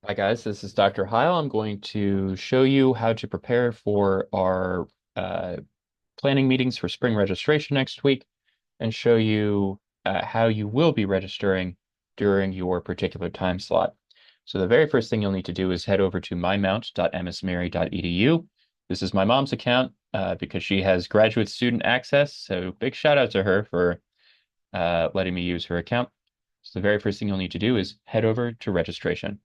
Hi guys, this is Dr. Heil. I'm going to show you how to prepare for our uh, planning meetings for spring registration next week and show you how you will be registering during your particular time slot. So the very first thing you'll need to do is head over to mymount.msmary.edu. This is my mom's account because she has graduate student access, so big shout out to her for letting me use her account. So the very first thing you'll need to do is head over to registration.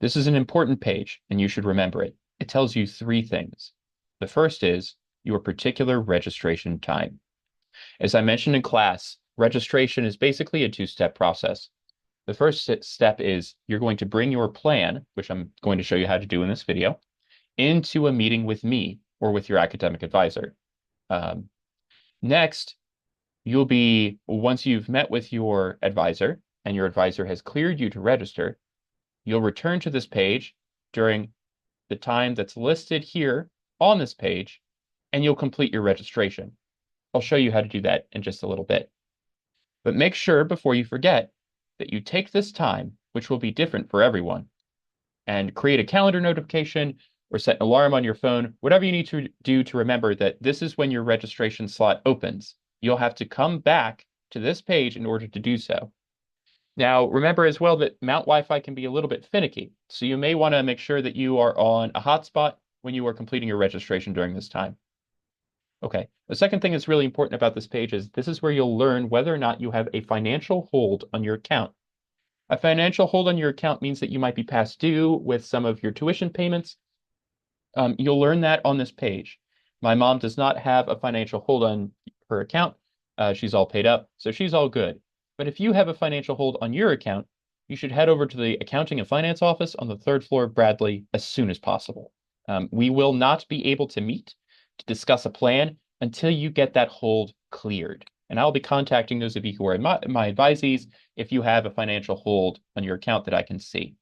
This is an important page, and you should remember it. It tells you three things. The first is your particular registration time. As I mentioned in class, registration is basically a two-step process. The first step is you're going to bring your plan, which I'm going to show you how to do in this video, into a meeting with me or with your academic advisor. Um, Next, once you've met with your advisor and your advisor has cleared you to register, you'll return to this page during the time that's listed here on this page, and you'll complete your registration. I'll show you how to do that in just a little bit. But make sure before you forget that you take this time, which will be different for everyone, and create a calendar notification or set an alarm on your phone, whatever you need to do to remember that this is when your registration slot opens. You'll have to come back to this page in order to do so. Now, remember as well that Mount Wi-Fi can be a little bit finicky, so you may want to make sure that you are on a hotspot when you are completing your registration during this time. Okay, the second thing that's really important about this page is this is where you'll learn whether or not you have a financial hold on your account. A financial hold on your account means that you might be past due with some of your tuition payments. You'll learn that on this page. My mom does not have a financial hold on her account. She's all paid up, so she's all good. But if you have a financial hold on your account, you should head over to the Accounting and Finance office on the third floor of Bradley as soon as possible. We will not be able to meet to discuss a plan until you get that hold cleared. And I'll be contacting those of you who are my advisees if you have a financial hold on your account that I can see.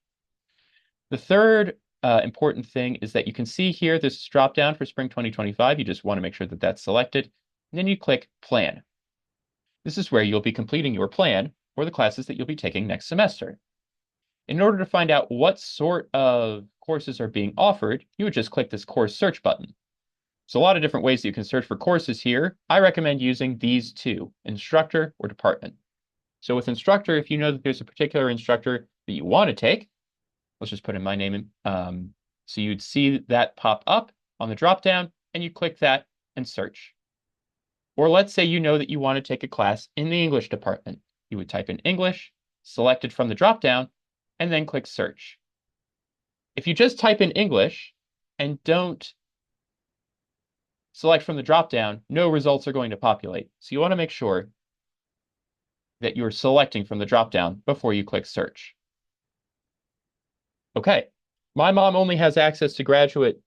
The third important thing is that you can see here this drop down for spring 2025. You just want to make sure that that's selected. And then you click Plan. This is where you'll be completing your plan for the classes that you'll be taking next semester. In order to find out what sort of courses are being offered, you would just click this course search button. There's a lot of different ways that you can search for courses here. I recommend using these two, instructor or department. So with instructor, if you know that there's a particular instructor that you want to take, let's just put in my name in. So you'd see that pop up on the drop down and you click that and search. Or let's say you know that you want to take a class in the English department. You would type in English, select it from the drop down, and then click search. If you just type in English and don't select from the drop down, no results are going to populate. So you want to make sure that you're selecting from the drop down before you click search. Okay. My mom only has access to graduate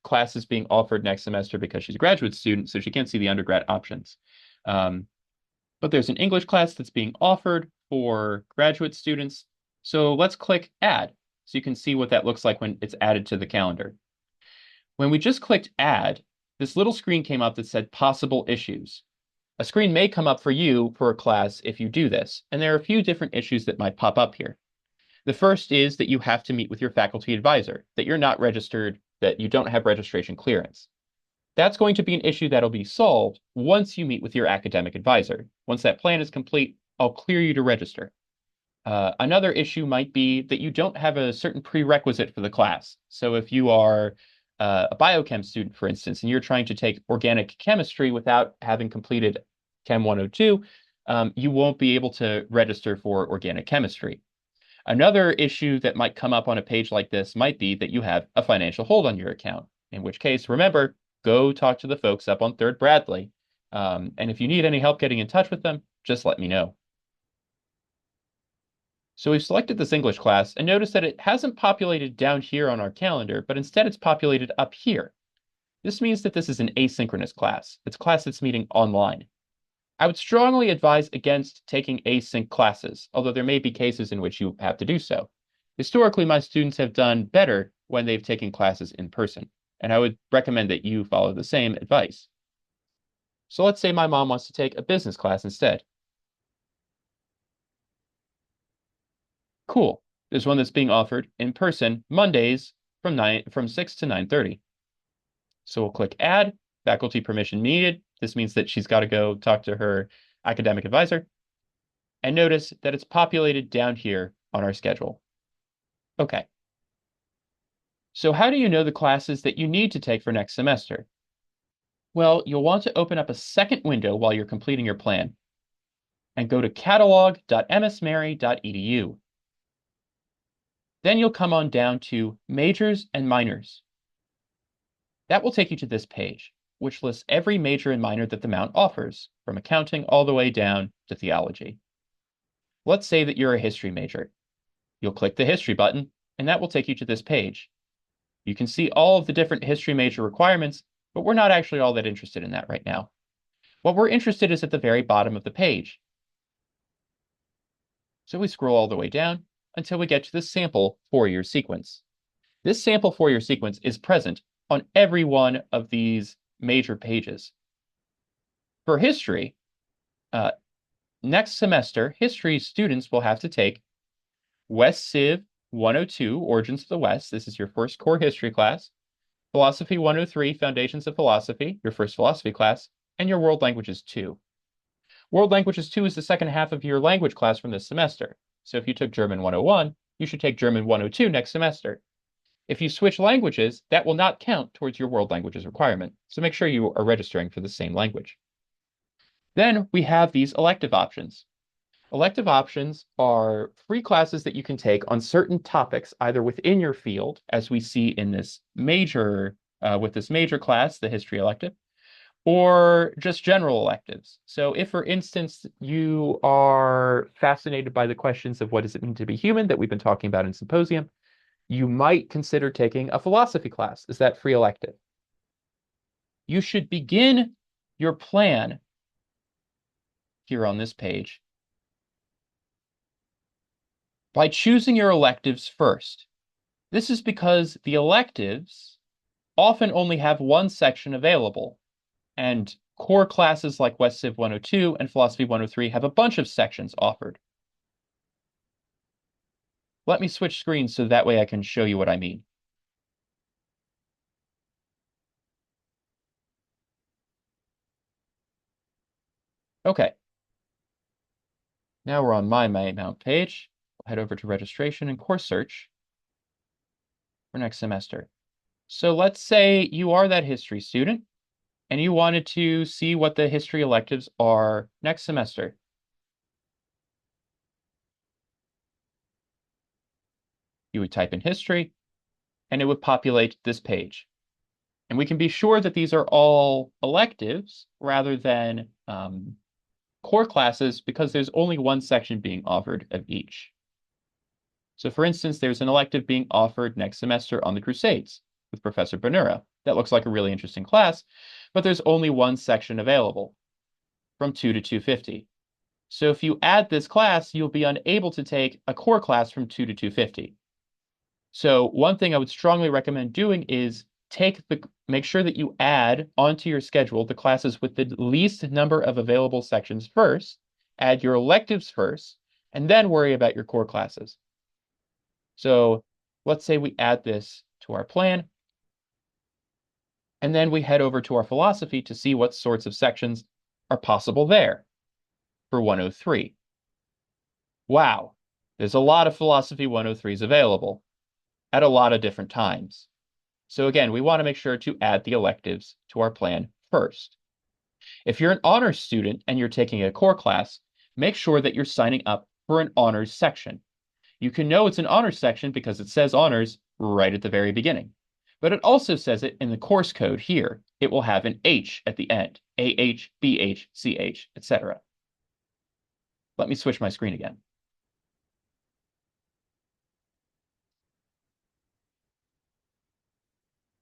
classes being offered next semester because she's a graduate student, so she can't see the undergrad options. Um, but there's an English class that's being offered for graduate students. So let's click Add so you can see what that looks like when it's added to the calendar. When we just clicked Add, this little screen came up that said Possible Issues. A screen may come up for you for a class if you do this, and there are a few different issues that might pop up here. The first is that you have to meet with your faculty advisor, that you're not registered, that you don't have registration clearance. That's going to be an issue that'll be solved once you meet with your academic advisor. Once that plan is complete, I'll clear you to register. Another issue might be that you don't have a certain prerequisite for the class. So if you are a biochem student, for instance, and you're trying to take organic chemistry without having completed Chem 102, you won't be able to register for organic chemistry. Another issue that might come up on a page like this might be that you have a financial hold on your account, in which case, remember, go talk to the folks up on 3rd Bradley. And if you need any help getting in touch with them, just let me know. So we've selected this English class and notice that it hasn't populated down here on our calendar, but instead it's populated up here. This means that this is an asynchronous class. It's a class that's meeting online. I would strongly advise against taking async classes, although there may be cases in which you have to do so. Historically, my students have done better when they've taken classes in person, and I would recommend that you follow the same advice. So let's say my mom wants to take a business class instead. Cool. There's one that's being offered in person Mondays from 6 to 9:30. So we'll click add, faculty permission needed. This means that she's got to go talk to her academic advisor. And notice that it's populated down here on our schedule. Okay. So how do you know the classes that you need to take for next semester? Well, you'll want to open up a second window while you're completing your plan and go to catalog.msmary.edu. Then you'll come on down to Majors and Minors. That will take you to this page, which lists every major and minor that the Mount offers, from accounting all the way down to theology. Let's say that you're a history major. You'll click the history button, and that will take you to this page. You can see all of the different history major requirements, but we're not actually all that interested in that right now. What we're interested in is at the very bottom of the page. So we scroll all the way down until we get to the sample four-year sequence. This sample four-year sequence is present on every one of these major pages. For history, next semester, history students will have to take West Civ 102, Origins of the West. This is your first core history class. Philosophy 103, Foundations of Philosophy, your first philosophy class, and your World Languages 2. World Languages 2 is the second half of your language class from this semester. So if you took German 101, you should take German 102 next semester. If you switch languages, that will not count towards your World Languages requirement. So make sure you are registering for the same language. Then we have these elective options. Elective options are free classes that you can take on certain topics, either within your field, as we see in this major, with this major class, the history elective, or just general electives. So if, for instance, you are fascinated by the questions of what does it mean to be human that we've been talking about in Symposium, you might consider taking a philosophy class as that free elective. You should begin your plan here on this page by choosing your electives first. This is because the electives often only have one section available, and core classes like West Civ 102 and Philosophy 103 have a bunch of sections offered. Let me switch screens so that way I can show you what I mean. Okay. Now we're on my Mount page. I'll head over to registration and course search for next semester. So let's say you are that history student and you wanted to see what the history electives are next semester. You would type in history and it would populate this page. And we can be sure that these are all electives rather than core classes because there's only one section being offered of each. So for instance, there's an elective being offered next semester on the Crusades with Professor Bonura. That looks like a really interesting class, but there's only one section available from 2 to 250. So if you add this class, you'll be unable to take a core class from 2 to 250. So one thing I would strongly recommend doing is make sure that you add onto your schedule the classes with the least number of available sections first, add your electives first, and then worry about your core classes. So let's say we add this to our plan, and then we head over to our philosophy to see what sorts of sections are possible there for 103. Wow, there's a lot of Philosophy 103s available at a lot of different times. So again, we want to make sure to add the electives to our plan first. If you're an honors student and you're taking a core class, make sure that you're signing up for an honors section. You can know it's an honors section because it says honors right at the very beginning. But it also says it in the course code here. It will have an H at the end, AH, BH, CH, etc. Let me switch my screen again.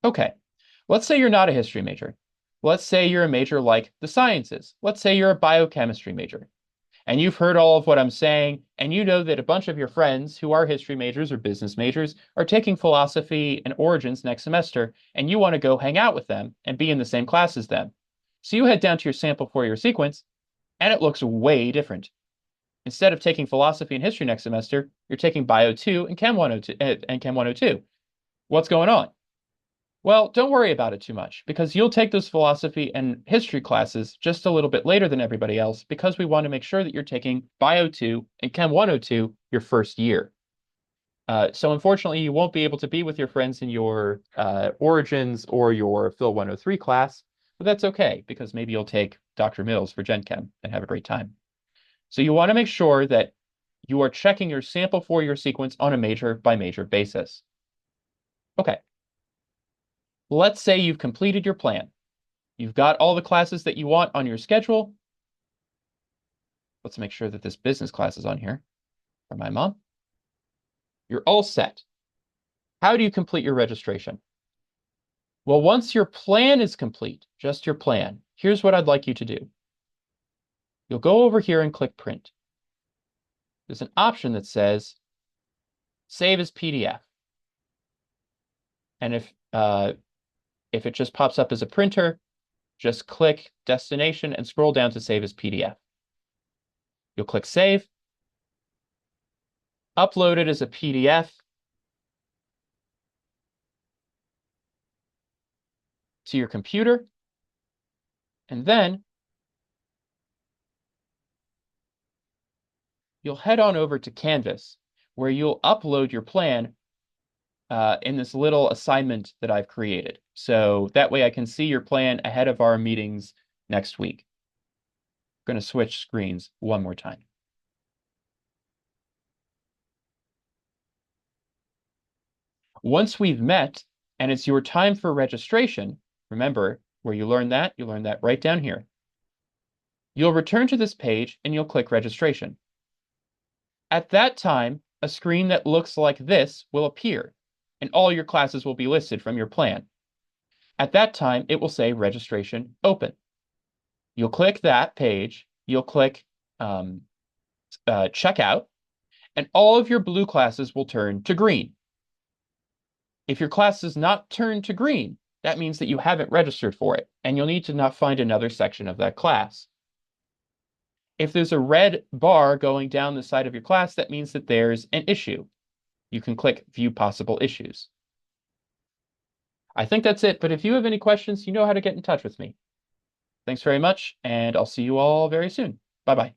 Okay, let's say you're not a history major. Let's say you're a major like the sciences. Let's say you're a biochemistry major. And you've heard all of what I'm saying, and you know that a bunch of your friends who are history majors or business majors are taking philosophy and origins next semester, and you want to go hang out with them and be in the same class as them. So you head down to your sample four-year sequence, and it looks way different. Instead of taking philosophy and history next semester, you're taking Bio 2 and Chem 102 and Chem 102. What's going on? Well, don't worry about it too much because you'll take those philosophy and history classes just a little bit later than everybody else because we want to make sure that you're taking Bio 2 and Chem 102 your first year. So unfortunately, you won't be able to be with your friends in your Origins or your Phil 103 class, but that's okay because maybe you'll take Dr. Mills for Gen Chem and have a great time. So you want to make sure that you are checking your sample for your sequence on a major by major basis. Okay, let's say you've completed your plan. You've got all the classes that you want on your schedule. Let's make sure that this business class is on here for my mom. You're all set. How do you complete your registration? Well, once your plan is complete, just your plan, here's what I'd like you to do. You'll go over here and click print. There's an option that says save as PDF. And if it just pops up as a printer, just click destination and scroll down to save as PDF. You'll click save, upload it as a PDF to your computer, and then you'll head on over to Canvas, where you'll upload your plan in this little assignment that I've created. So that way I can see your plan ahead of our meetings next week. I'm going to switch screens one more time. Once we've met and it's your time for registration, remember where you learned that right down here. You'll return to this page and you'll click registration. At that time, a screen that looks like this will appear, and all your classes will be listed from your plan. At that time, it will say registration open. You'll click that page, you'll click checkout, and all of your blue classes will turn to green. If your class does not turn to green, that means that you haven't registered for it, and you'll need to not find another section of that class. If there's a red bar going down the side of your class, that means that there's an issue. You can click View Possible Issues. I think that's it, but if you have any questions, you know how to get in touch with me. Thanks very much, and I'll see you all very soon. Bye-bye.